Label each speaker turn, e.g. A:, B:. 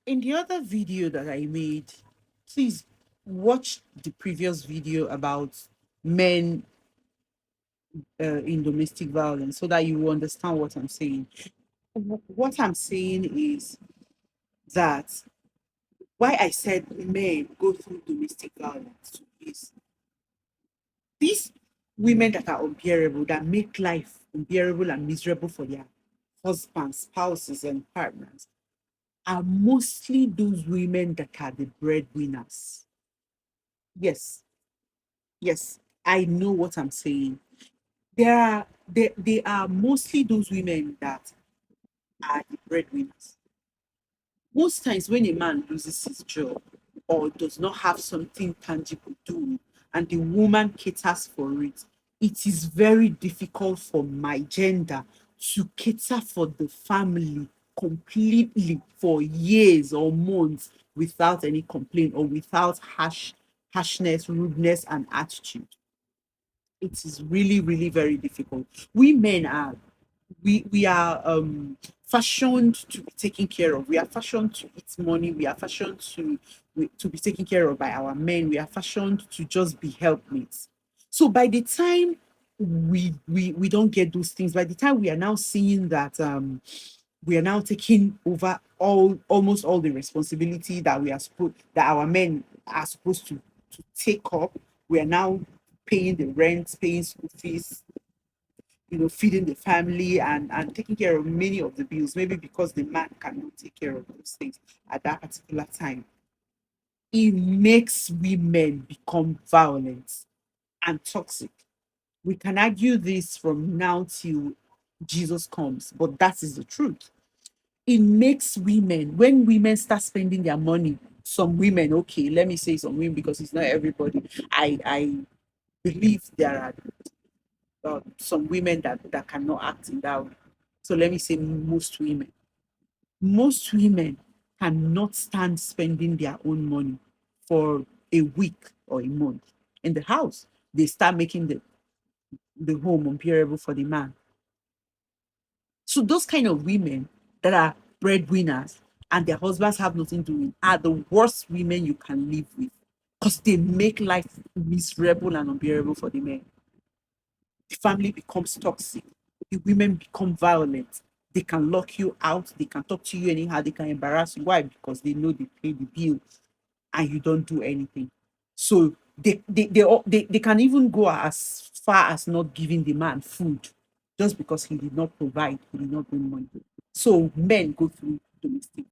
A: In the other video that I made, please watch the previous video about men in domestic violence so that you will understand what I'm saying. What I'm saying is that why I said men go through domestic violence is these women that are unbearable, that make life unbearable and miserable for their husbands, spouses, and partners are mostly those women that are the breadwinners. Yes, yes, I know what I'm saying. They are mostly those women that are the breadwinners. Most times when a man loses his job or does not have something tangible to do and the woman caters for it, it is very difficult for my gender to cater for the family completely for years or months without any complaint or without harshness, rudeness, and attitude. It is really, really very difficult. We men are we are fashioned to be taken care of. We are fashioned to eat money. We are fashioned to be taken care of by our men. We are fashioned to just be helpmates. So by the time we don't get those things, by the time we are now seeing that we are now taking over almost all the responsibility that we are supposed that our men are supposed to take up. We are now paying the rent, paying school fees, feeding the family and taking care of many of the bills, maybe because the man cannot take care of those things at that particular time. It makes women become violent and toxic. We can argue this from now till Jesus comes, but that is the truth. It makes women, when women start spending their money, some women, okay, let me say some women because it's not everybody. I believe there are some women that cannot act in that way. So let me say most women. Most women cannot stand spending their own money for a week or a month in the house. They start making the home unbearable for the man. So those kind of women that are breadwinners and their husbands have nothing to do are the worst women you can live with because they make life miserable and unbearable for the men. The family becomes toxic. The women become violent. They can lock you out. They can talk to you anyhow. They can embarrass you. Why? Because they know they pay the bill and you don't do anything. So they can even go as far as not giving the man food just because he did not provide, he did not bring money. So men go through domestic